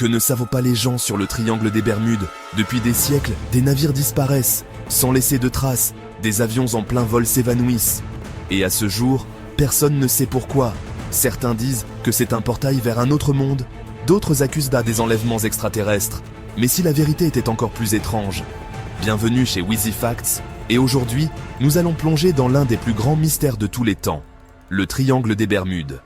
Que ne savent pas les gens sur le triangle des Bermudes? Depuis des siècles, des navires disparaissent, sans laisser de traces, des avions en plein vol s'évanouissent. Et à ce jour, personne ne sait pourquoi. Certains disent que c'est un portail vers un autre monde, d'autres accusent des enlèvements extraterrestres. Mais si la vérité était encore plus étrange? Bienvenue chez Wheezy Facts, et aujourd'hui, nous allons plonger dans l'un des plus grands mystères de tous les temps, le triangle des Bermudes.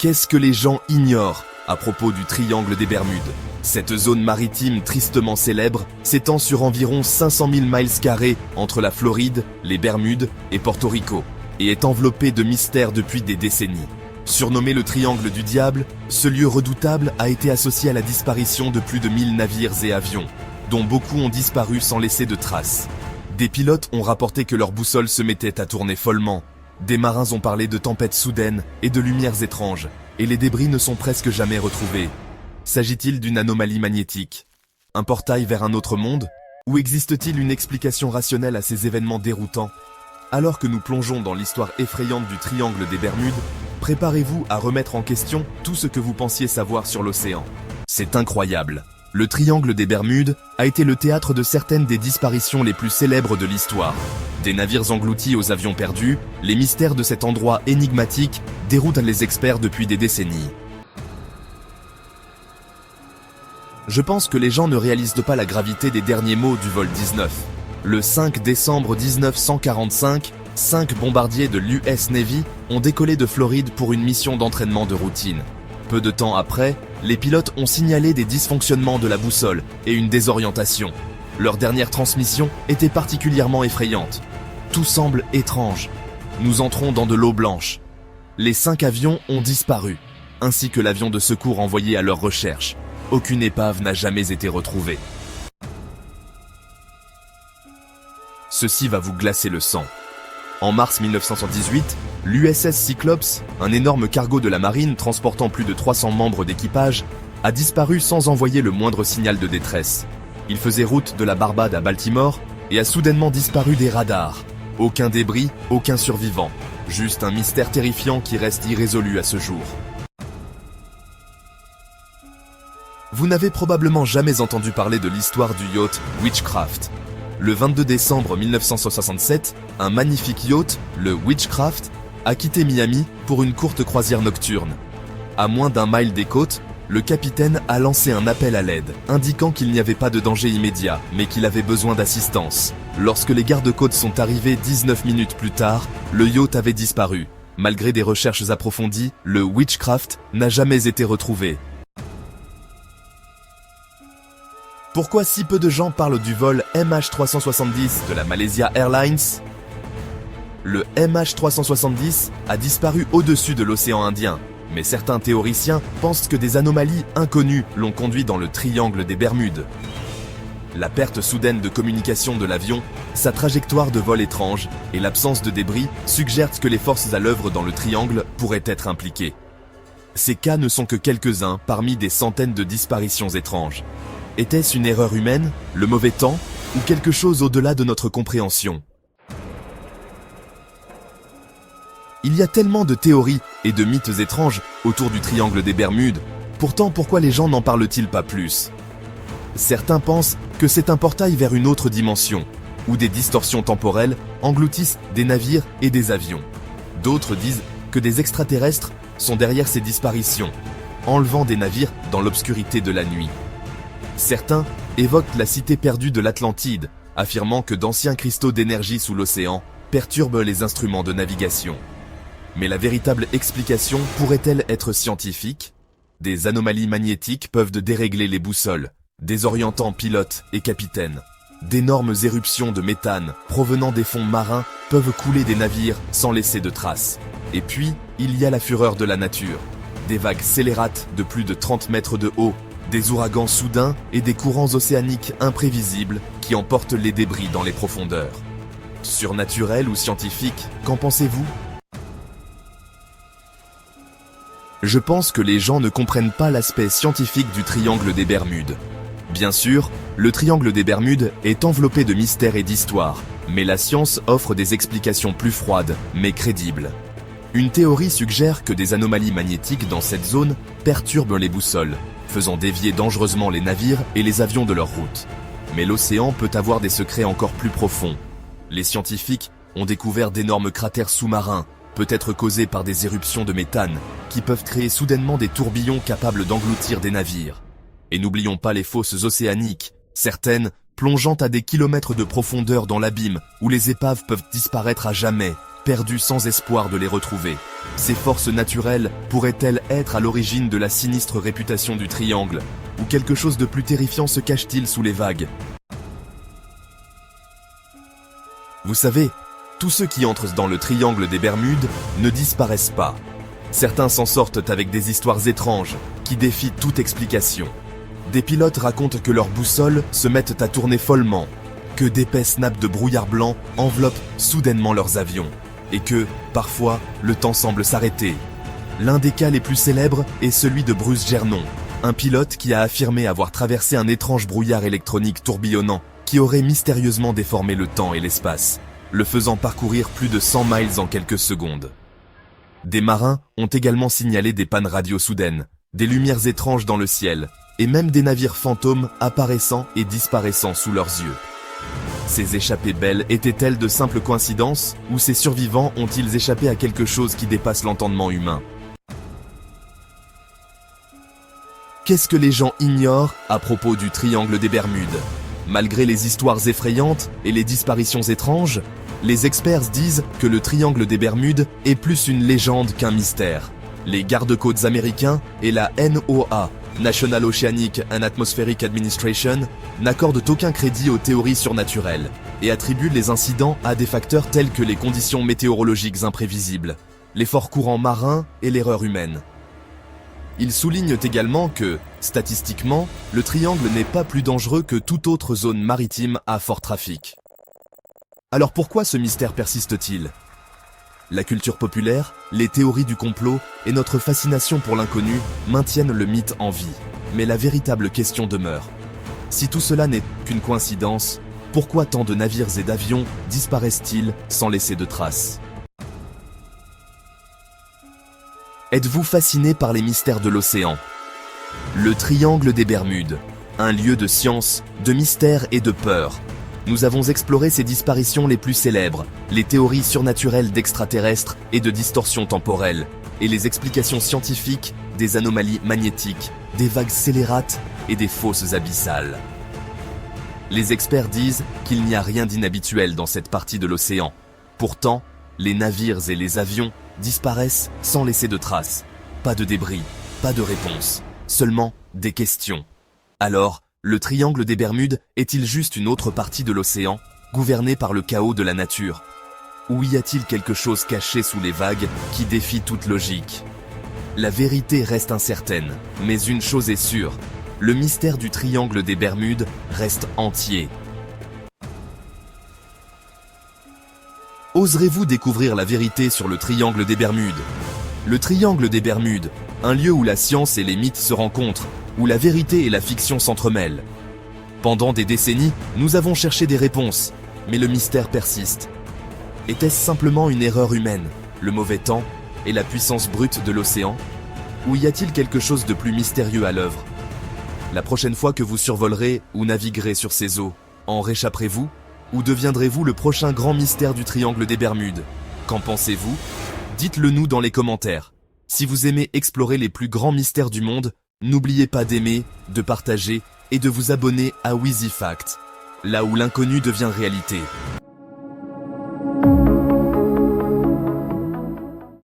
Qu'est-ce que les gens ignorent à propos du triangle des Bermudes? Cette zone maritime tristement célèbre s'étend sur environ 500 000 miles carrés entre la Floride, les Bermudes et Porto Rico, et est enveloppée de mystères depuis des décennies. Surnommé le triangle du diable, ce lieu redoutable a été associé à la disparition de plus de 1000 navires et avions, dont beaucoup ont disparu sans laisser de traces. Des pilotes ont rapporté que leur boussole se mettait à tourner follement. Des marins ont parlé de tempêtes soudaines et de lumières étranges, et les débris ne sont presque jamais retrouvés. S'agit-il d'une anomalie magnétique? Un portail vers un autre monde? Ou existe-t-il une explication rationnelle à ces événements déroutants? Alors que nous plongeons dans l'histoire effrayante du triangle des Bermudes, préparez-vous à remettre en question tout ce que vous pensiez savoir sur l'océan. C'est incroyable. Le triangle des Bermudes a été le théâtre de certaines des disparitions les plus célèbres de l'histoire. Des navires engloutis aux avions perdus, les mystères de cet endroit énigmatique déroutent les experts depuis des décennies. Je pense que les gens ne réalisent pas la gravité des derniers mots du vol 19. Le 5 décembre 1945, 5 bombardiers de l'US Navy ont décollé de Floride pour une mission d'entraînement de routine. Peu de temps après, les pilotes ont signalé des dysfonctionnements de la boussole et une désorientation. Leur dernière transmission était particulièrement effrayante. Tout semble étrange. Nous entrons dans de l'eau blanche. Les 5 avions ont disparu, ainsi que l'avion de secours envoyé à leur recherche. Aucune épave n'a jamais été retrouvée. Ceci va vous glacer le sang. En mars 1978, l'USS Cyclops, un énorme cargo de la marine transportant plus de 300 membres d'équipage, a disparu sans envoyer le moindre signal de détresse. Il faisait route de la Barbade à Baltimore et a soudainement disparu des radars. Aucun débris, aucun survivant. Juste un mystère terrifiant qui reste irrésolu à ce jour. Vous n'avez probablement jamais entendu parler de l'histoire du yacht Witchcraft. Le 22 décembre 1967, un magnifique yacht, le Witchcraft, a quitté Miami pour une courte croisière nocturne. À moins d'1 mile des côtes, le capitaine a lancé un appel à l'aide, indiquant qu'il n'y avait pas de danger immédiat, mais qu'il avait besoin d'assistance. Lorsque les gardes-côtes sont arrivés 19 minutes plus tard, le yacht avait disparu. Malgré des recherches approfondies, le Witchcraft n'a jamais été retrouvé. Pourquoi si peu de gens parlent du vol MH370 de la Malaysia Airlines? Le MH370 a disparu au-dessus de l'océan Indien, mais certains théoriciens pensent que des anomalies inconnues l'ont conduit dans le triangle des Bermudes. La perte soudaine de communication de l'avion, sa trajectoire de vol étrange et l'absence de débris suggèrent que les forces à l'œuvre dans le triangle pourraient être impliquées. Ces cas ne sont que quelques-uns parmi des centaines de disparitions étranges. Était-ce une erreur humaine, le mauvais temps, ou quelque chose au-delà de notre compréhension? Il y a tellement de théories et de mythes étranges autour du triangle des Bermudes, pourtant pourquoi les gens n'en parlent-ils pas plus? Certains pensent que c'est un portail vers une autre dimension, où des distorsions temporelles engloutissent des navires et des avions. D'autres disent que des extraterrestres sont derrière ces disparitions, enlevant des navires dans l'obscurité de la nuit. Certains évoquent la cité perdue de l'Atlantide, affirmant que d'anciens cristaux d'énergie sous l'océan perturbent les instruments de navigation. Mais la véritable explication pourrait-elle être scientifique? Des anomalies magnétiques peuvent dérégler les boussoles, désorientant pilotes et capitaines. D'énormes éruptions de méthane provenant des fonds marins peuvent couler des navires sans laisser de traces. Et puis, il y a la fureur de la nature. Des vagues scélérates de plus de 30 mètres de haut, des ouragans soudains et des courants océaniques imprévisibles qui emportent les débris dans les profondeurs. Surnaturel ou scientifique, qu'en pensez-vous? Je pense que les gens ne comprennent pas l'aspect scientifique du triangle des Bermudes. Bien sûr, le triangle des Bermudes est enveloppé de mystères et d'histoires, mais la science offre des explications plus froides, mais crédibles. Une théorie suggère que des anomalies magnétiques dans cette zone perturbent les boussoles, faisant dévier dangereusement les navires et les avions de leur route. Mais l'océan peut avoir des secrets encore plus profonds. Les scientifiques ont découvert d'énormes cratères sous-marins, peut-être causés par des éruptions de méthane, qui peuvent créer soudainement des tourbillons capables d'engloutir des navires. Et n'oublions pas les fosses océaniques, certaines plongeant à des kilomètres de profondeur dans l'abîme, où les épaves peuvent disparaître à jamais, perdues sans espoir de les retrouver. Ces forces naturelles pourraient-elles être à l'origine de la sinistre réputation du triangle, ou quelque chose de plus terrifiant se cache-t-il sous les vagues? Vous savez, tous ceux qui entrent dans le triangle des Bermudes ne disparaissent pas. Certains s'en sortent avec des histoires étranges, qui défient toute explication. Des pilotes racontent que leurs boussoles se mettent à tourner follement, que d'épaisses nappes de brouillard blanc enveloppent soudainement leurs avions, et que, parfois, le temps semble s'arrêter. L'un des cas les plus célèbres est celui de Bruce Gernon, un pilote qui a affirmé avoir traversé un étrange brouillard électronique tourbillonnant qui aurait mystérieusement déformé le temps et l'espace, le faisant parcourir plus de 100 miles en quelques secondes. Des marins ont également signalé des pannes radio soudaines, des lumières étranges dans le ciel, et même des navires fantômes apparaissant et disparaissant sous leurs yeux. Ces échappées belles étaient-elles de simples coïncidences, ou ces survivants ont-ils échappé à quelque chose qui dépasse l'entendement humain? Qu'est-ce que les gens ignorent à propos du triangle des Bermudes? Malgré les histoires effrayantes et les disparitions étranges, les experts disent que le triangle des Bermudes est plus une légende qu'un mystère. Les gardes-côtes américains et la NOAA, National Oceanic and Atmospheric Administration, n'accordent aucun crédit aux théories surnaturelles et attribuent les incidents à des facteurs tels que les conditions météorologiques imprévisibles, les forts courants marins et l'erreur humaine. Ils soulignent également que, statistiquement, le triangle n'est pas plus dangereux que toute autre zone maritime à fort trafic. Alors pourquoi ce mystère persiste-t-il? La culture populaire, les théories du complot et notre fascination pour l'inconnu maintiennent le mythe en vie. Mais la véritable question demeure. Si tout cela n'est qu'une coïncidence, pourquoi tant de navires et d'avions disparaissent-ils sans laisser de traces? Êtes-vous fasciné par les mystères de l'océan? Le triangle des Bermudes, un lieu de science, de mystère et de peur. Nous avons exploré ces disparitions les plus célèbres, les théories surnaturelles d'extraterrestres et de distorsions temporelles, et les explications scientifiques des anomalies magnétiques, des vagues scélérates et des fosses abyssales. Les experts disent qu'il n'y a rien d'inhabituel dans cette partie de l'océan. Pourtant, les navires et les avions disparaissent sans laisser de traces. Pas de débris, pas de réponse, seulement des questions. Alors, le triangle des Bermudes est-il juste une autre partie de l'océan, gouvernée par le chaos de la nature? Ou y a-t-il quelque chose caché sous les vagues qui défie toute logique? La vérité reste incertaine, mais une chose est sûre, le mystère du triangle des Bermudes reste entier. Oserez-vous découvrir la vérité sur le triangle des Bermudes? Le triangle des Bermudes, un lieu où la science et les mythes se rencontrent, où la vérité et la fiction s'entremêlent. Pendant des décennies, nous avons cherché des réponses, mais le mystère persiste. Était-ce simplement une erreur humaine, le mauvais temps et la puissance brute de l'océan? Ou y a-t-il quelque chose de plus mystérieux à l'œuvre? La prochaine fois que vous survolerez ou naviguerez sur ces eaux, en réchapperez-vous? Ou deviendrez-vous le prochain grand mystère du triangle des Bermudes? Qu'en pensez-vous? Dites-le nous dans les commentaires. Si vous aimez explorer les plus grands mystères du monde, n'oubliez pas d'aimer, de partager et de vous abonner à Wheezy Fact, là où l'inconnu devient réalité.